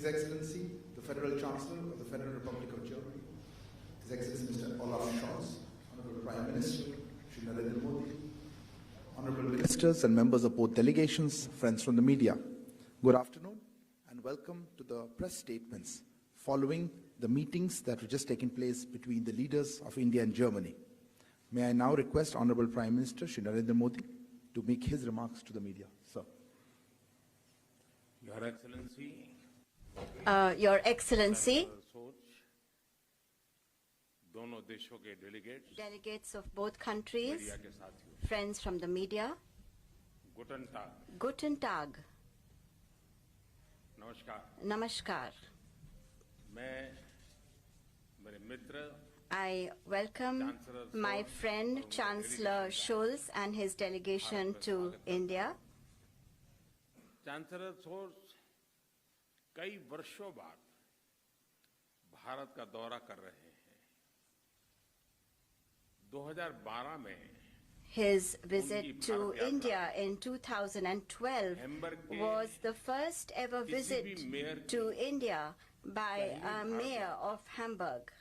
His Excellency, the Federal Chancellor of the Federal Republic of Germany, His Excellency Mr. Olaf Scholz, Honorable Prime Minister, Shri Narendra Modi, Honorable Ministers and members of both delegations, friends from the media, good afternoon and welcome to the press statements following the meetings that were just taking place between the leaders of India and Germany. May I now request Honorable Prime Minister Shri Narendra Modi to make his remarks to the media. Sir. Your Excellency. Your Excellency, delegates of both countries, friends from the media, Guten Tag, Namaskar. I welcome my friend Chancellor Scholz and his delegation to India. Chancellor Scholz कई वर्षों बाद भारत का दौरा कर रहे हैं। 2012 में his visit to India in 2012 was the first ever visit to India by a mayor of Hamburg.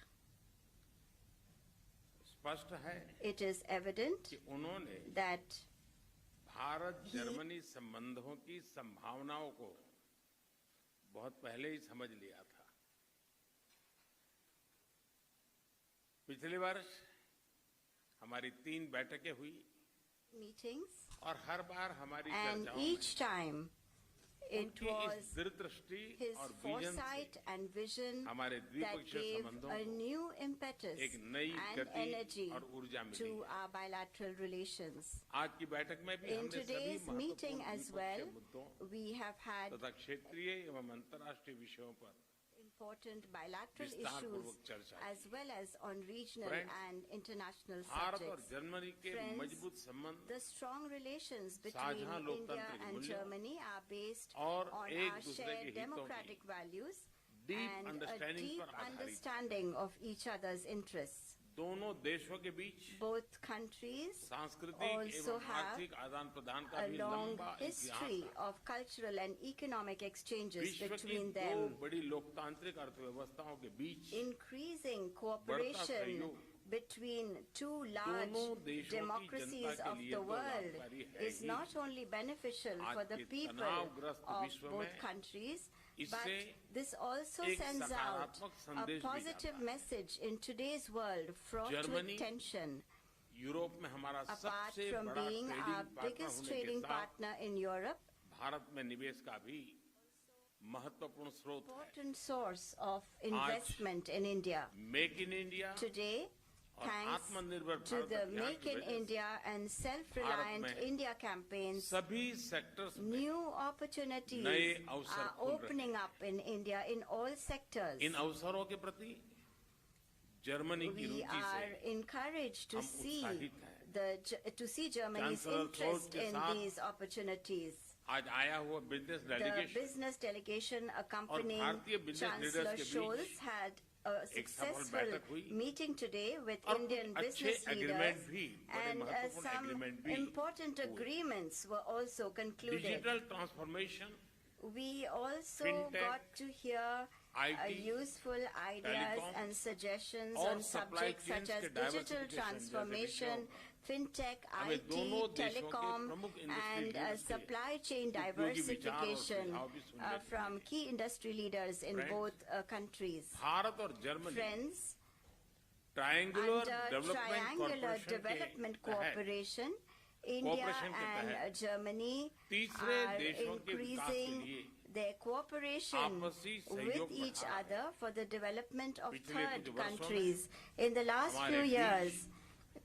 स्पष्ट है It is evident कि उन्होंने that भारत-जर्मनी संबंधों की संभावनाओं को बहुत पहले ही समझ लिया था। पिछले वर्ष हमारी 3 बैठकें हुई meetings, और हर बार हमारी and चर्चाओं each time it उनकी was इस दूरदृष्टि his और विजन foresight से and vision हमारे that द्विपक्षीय gave संबंधों a को new impetus एक नई and गति energy और ऊर्जा मिली to है। our bilateral relations. आज की बैठक में भी In हमने सभी today's meeting महत्वपूर्ण as well, द्विपक्षीय मुद्दों we have had तथा क्षेत्रीय एवं अंतर्राष्ट्रीय विषयों पर important bilateral विस्तारपूर्वक issues चर्चा as well as on regional Friends, and international Bharat और subjects. जर्मनी के Friends, मजबूत संबंध the strong relations between साझा India लोकतांत्रिक and मूल्यों Germany are based और on एक our दूसरे shared के हितों democratic की values deep and a understanding deep पर आधारित understanding of each other's interests. दोनों देशों के बीच Both countries सांस्कृतिक also एवं have आर्थिक आदान-प्रदान का a भी long लंबा history इतिहास है। of cultural and economic exchanges विश्व की between 2 them. बड़ी लोकतांत्रिक अर्थव्यवस्थाओं के बीच Increasing cooperation सहयोग between 2 large दोनों देशों की democracies जनता के of लिए the तो world लाभकारी है is he. not only beneficial for आज the के people तनावग्रस्त of विश्व both में countries, but इससे this also एक sends out सकारात्मक a संदेश भी positive जाता है। message in today's world fraught Germany with tension. Europe में हमारा Apart सबसे from बड़ा being our trading partner biggest होने के trading साथ partner in Europe, भारत में निवेश का भी महत्वपूर्ण स्रोत है। important source of investment in India. Make in India Today, और thanks आत्मनिर्भर to भारत the अभियान Make की in वजह से India and Self-Reliant भारत में India campaigns, सभी सेक्टर्स में new opportunities नए अवसर are खुल रहे opening up in India in all sectors. इन अवसरों के प्रति जर्मनी की We रुचि are से encouraged to हम see उत्साहित हैं। Germany's Chancellor interest Scholz के in साथ these opportunities. आज आया हुआ business The delegation business delegation accompanying भारतीय business leaders Chancellor के बीच Scholz had a एक सफल successful बैठक हुई meeting today with और Indian कुछ अच्छे business एग्रीमेंट leaders, भी बड़े and महत्वपूर्ण some एग्रीमेंट भी important हुए। agreements were also concluded. Digital transformation We also Fintech, got to hear IT, useful ideas telecom, and suggestions और on supply subjects chains such as के digital diversification जैसे transformation, विषयों fintech, हमें IT, दोनों देशों के telecom, प्रमुख industry and leaders के supply chain उपयोगी विचार और diversification सुझाव भी सुनने को from मिले। key industry leaders in Friends, both countries. Bharat और Germany Friends, triangular under development triangular corporation development के तहत cooperation, India Cooperation के and तहत Germany तीसरे are देशों के विकास के increasing लिए their cooperation आपसी with सहयोग each बढ़ा है। other for the development of पिछले third कुछ वर्षों में countries. In the last हमारे few बीच years,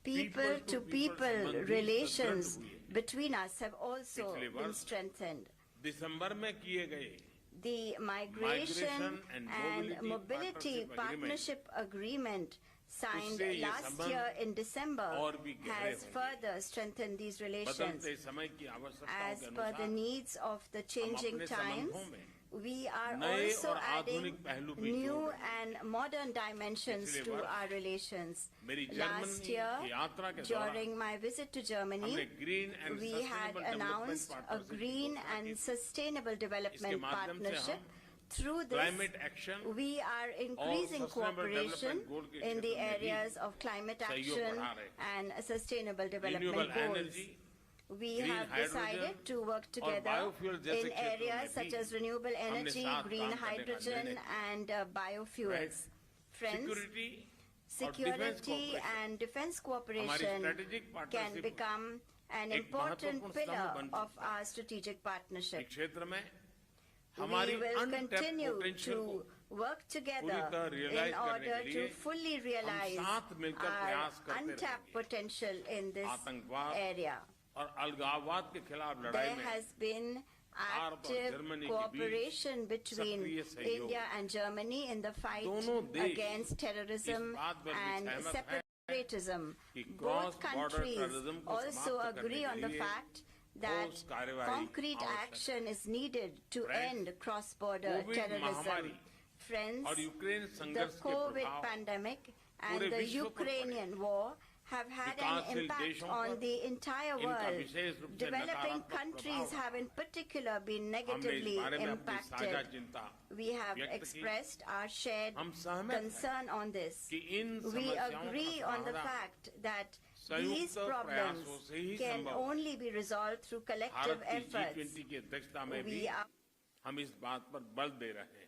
people-to-people people संबंधी relations सुदृढ़ हुए। between us have also पिछले been वर्ष strengthened. दिसंबर में किए गए The Migration and Mobility Partnership Agreement signed उससे ये last संबंध year in December और भी गहरे has होंगे। further strengthened these relations. बदलते समय की आवश्यकताओं As के per the अनुसार needs of the changing अपने times, संबंधों में we are नए also और adding आधुनिक पहलू भी new जोड़ रहे हैं। and modern dimensions पिछले to वर्ष our relations. मेरी Last जर्मनी year, की यात्रा के during my visit to Germany, हमने green and we had sustainable development announced a partnership green and sustainable development माध्यम से partnership, Through this, climate action we are increasing और sustainable cooperation development goal के in the क्षेत्र में भी areas of climate सहयोग action बढ़ा रहे हैं। and sustainable development renewable goals. energy, We green have decided hydrogen to work और together biofuel जैसे in क्षेत्रों में areas such भी as renewable हमने energy, साथ green काम करने का hydrogen, निर्णय किया। and biofuels. Friends, security security and defense cooperation strategic can partnership become an एक important महत्वपूर्ण pillar स्तंभ बन of चुका है। our strategic partnership. इस क्षेत्र में We हमारी will untapped continue potential को to work together पूरी तरह realize in करने order के to लिए fully realize हम साथ मिलकर our प्रयास करते untapped रहेंगे। potential in this आतंकवाद area. और अलगाववाद के खिलाफ लड़ाई There में has been भारत और active जर्मनी के बीच cooperation between सक्रिय सहयोग। India and Germany in the fight दोनों देश against terrorism इस बात पर भी and सहमत हैं separatism. कि Both cross-border countries terrorism को also समाप्त agree करने on के the लिए fact that ठोस कार्यवाही concrete आवश्यक है। action is needed to Friends, end cross-border COVID terrorism. महामारी Friends, और यूक्रेन the संघर्ष के COVID प्रभाव pandemic and पूरे the विश्व पर पड़े। Ukrainian war have had an विकासशील impact देशों on पर the entire इनका world. विशेष रूप से Developing नकारात्मक countries प्रभाव have in particular been हमने इस negatively बारे में अपनी साझा impacted. चिंता We have व्यक्त की। expressed our shared हम सहमत हैं concern on this. कि इन We समस्याओं agree का on the समाधान fact that संयुक्त these problems प्रयासों से ही can संभव है। only be resolved through collective Bharat की efforts. G20 की अध्यक्षता में भी We are हम इस बात पर बल दे रहे हैं।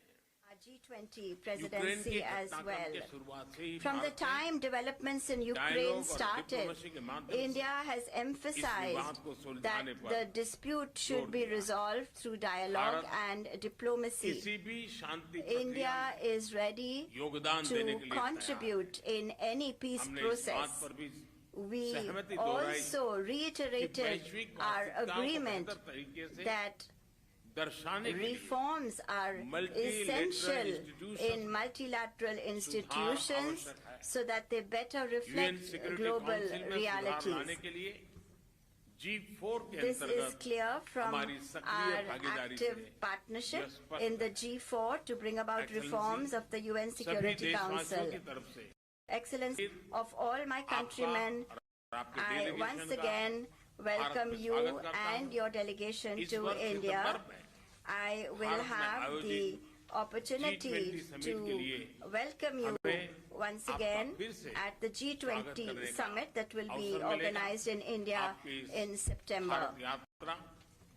our G20 यूक्रेन presidency के as घटनाक्रम well. के शुरुआत से ही From the भारत ने time developments in Ukraine dialogue और started, diplomacy के माध्यम से India has इस emphasized विवाद को सुलझाने that पर the dispute should जोर be दिया। resolved through dialogue Bharat and diplomacy. किसी भी शांति India प्रक्रिया में is ready योगदान देने to के लिए तैयार है। contribute in any peace हमने इस process. बात पर भी We सहमति दोहराई also कि reiterated वैश्विक our वास्तविकताओं को agreement बेहतर तरीके से that दर्शाने के लिए reforms are multilateral essential institutions in multilateral institutions आवश्यक है। so that they better UN reflect Security global Council में सुधार realities. लाने के लिए G4 के This is अंतर्गत clear from हमारी सक्रिय our भागीदारी active से partnership यह स्पष्ट in the है। G4 to bring about Excellency, reforms of the UN सभी Security देशवासियों Council. की तरफ से Excellency of all my आपका countrymen, और आपके I delegation once का again welcome में you स्वागत करता and हूं। your delegation इस to वर्ष India. सितंबर में I will भारत में have the आयोजित opportunity G20 summit to के लिए welcome you हमें once आपका again फिर से at the स्वागत G20 करने का summit that will be अवसर मिलेगा। organized in India आपकी इस in September. भारत यात्रा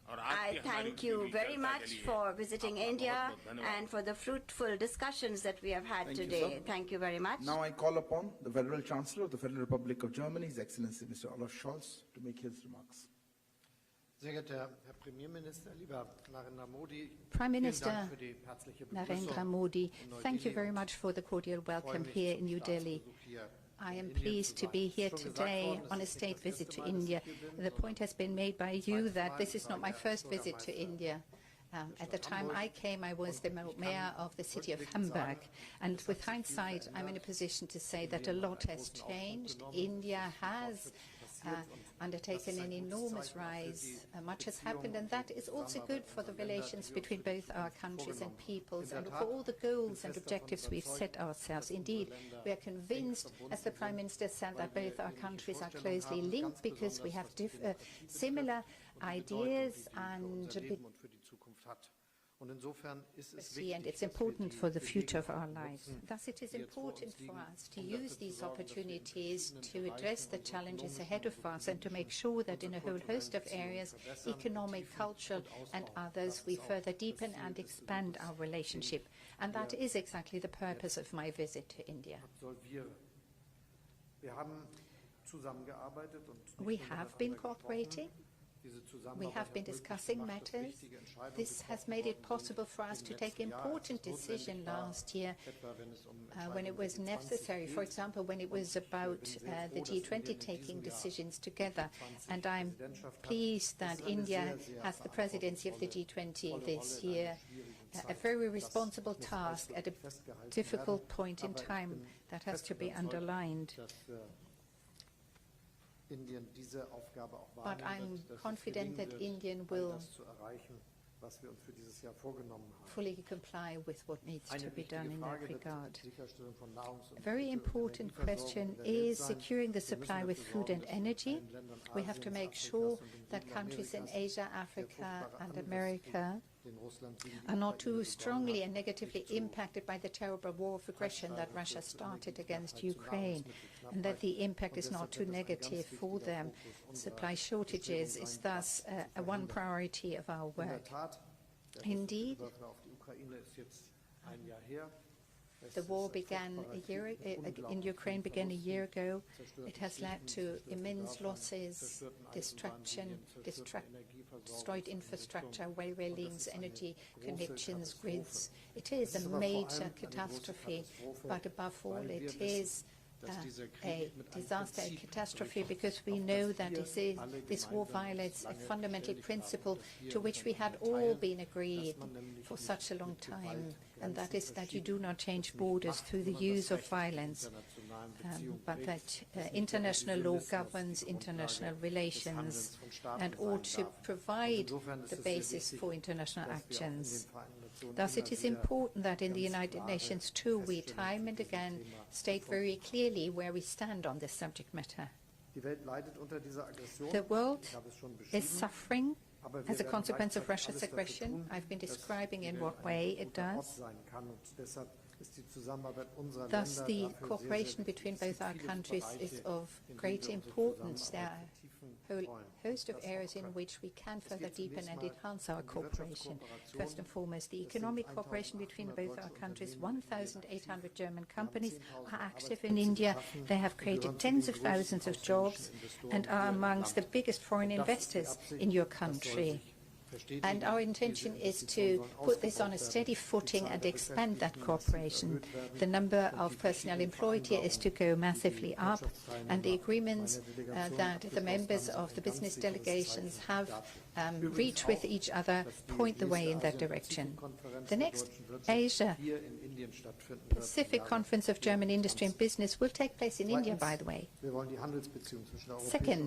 और आज I की हमारी thank you उपयोगी very चर्चा के much लिए for visiting आपका India बहुत-बहुत धन्यवाद। and for the fruitful discussions that we have had Thank you, today. sir. Thank you very much. Now I call upon the Federal Chancellor of the Federal Republic of Germany, His Excellency Mr. Olaf Scholz, to make his remarks. Sehr geehrter Herr Premierminister, lieber Narendra Modi, Prime vielen Minister Dank für die herzliche Narendra Begrüßung Modi, in Neu-Delhi thank you very und much for the cordial ich freue welcome mich, here zum in New Delhi. Staatsbesuch hier I in am Indien pleased zu to be sein. here Es ist schon gesagt today worden, es on a ist nicht state das visit erste to Mal, dass ich India. hier bin, The point has been made by you zweites that Mal. this Ich is war not my der first visit to Bürgermeister India. At the Stadt time I Hamburg. came, I was the mayor of the city of rückblickend Hamburg. sagen, And es with hat sich viel hindsight, I'm in a verändert. position to say that a Indien lot hat einen has großen Aufschwung changed. genommen. India Es ist has passiert und das undertaken ist an ein gutes enormous Zeichen auch für rise. die Much has Beziehungen happened, and und that die is also Zusammenarbeit good for the unserer Länder, relations die wir uns between für die both our Zukunft countries and vorgenommen haben. peoples, In and der for Tat, all the ich bin goals and fest davon objectives we've überzeugt, set ourselves. dass unsere Indeed, Länder we are eng convinced, verbunden as the Prime sind, Minister said, that weil wir both our ähnliche countries are Vorstellungen closely haben, linked ganz because we besonders have was die Demokratie similar betrifft und die Bedeutung, ideas die sie für and unser Leben und für die Zukunft hat. Und insofern ist es wichtig, and it's dass wir important die for the future of our Gelegenheiten lives. nutzen, Thus, it is die jetzt vor important uns for liegen, us to um use dafür zu these sorgen, dass wir in opportunities to verschiedenen address the Bereichen challenges unserer ahead of ökonomischen und us and to make politischen, sure that in a unsere whole host of kulturellen areas, Beziehungen verbessern, economic, vertiefen cultural, und and ausbauen. others, Das we ist auch further das deepen Ziel and des expand Besuches, our relationship. den And that wir is exactly the purpose of my visit to India. absolvieren. Wir haben zusammengearbeitet und nicht We nur have been miteinander cooperating. gesprochen. Diese We Zusammenarbeit have hat been möglich discussing gemacht, dass matters. wichtige Entscheidungen This has getroffen made it worden possible sind for us im to take letzten Jahr, als es important decisions notwendig war, last year etwa wenn es um when it Entscheidungen was der G20 necessary, for geht. example, when it Und was ich about bin sehr the froh, dass Indien G20 in taking diesem Jahr decisions die together. G20 And I'm Präsidentschaft hat. pleased Das that ist eine India sehr, sehr has the presidency of the verantwortungsvolle G20 Rolle this in einer year. schwierigen A Zeit. very Das responsible muss task at a ausdrücklich festgehalten difficult werden. point in Aber ich time bin that has fest to be überzeugt, underlined. dass Indien diese Aufgabe auch But wahrnehmen I'm wird, dass es confident gelingen that wird, Indian all will das zu erreichen, was wir uns für dieses Jahr vorgenommen haben. fully comply with what needs to Eine be done wichtige in that Frage wird regard. die Sicherstellung von Nahrungs- und A very important question Energieversorgung der Welt is sein. securing the Wir müssen supply with dafür food sorgen, and dass in energy. allen Ländern We have to Asiens, make Afrikas sure und in that countries in Südamerikas Asia, der Africa, fruchtbare and Anwächst- America are not too strongly and negatively impacted by the terrible war of aggression that Russia started against Ukraine, and that the impact is not too negative for them. Supply shortages is thus one priority of our work. Indeed, the war began in Ukraine began a year ago. It has led to immense losses, destruction, destroyed infrastructure, railway links, energy connections, grids. It is a major catastrophe, but above all, it is a disaster, a catastrophe, because we know that this war violates a fundamental principle to which we had all been agreed for such a long time, and that is that you do not change borders through the use of violence, but that international law governs international relations and ought to provide the basis for international actions. Thus, it is important that in the United Nations too, we time and again state very clearly where we stand on this subject matter. The world is suffering as a consequence of Russia's aggression. I've been describing in what way it does. Thus, the cooperation between both our countries is of great importance. There are a whole host of areas in which we can further deepen and enhance our cooperation. First and foremost, the economic cooperation between both our countries. 1,800 German companies are active in India. They have created tens of thousands of jobs and are amongst the biggest foreign investors in your country. And our intention is to put this on a steady footing and expand that cooperation. The number of personnel employed here is to go massively up, and the agreements that the members of the business delegations have reached with each other point the way in that direction. The next Asia Pacific Conference of German Industry and Business will take place in India, by the way. Second,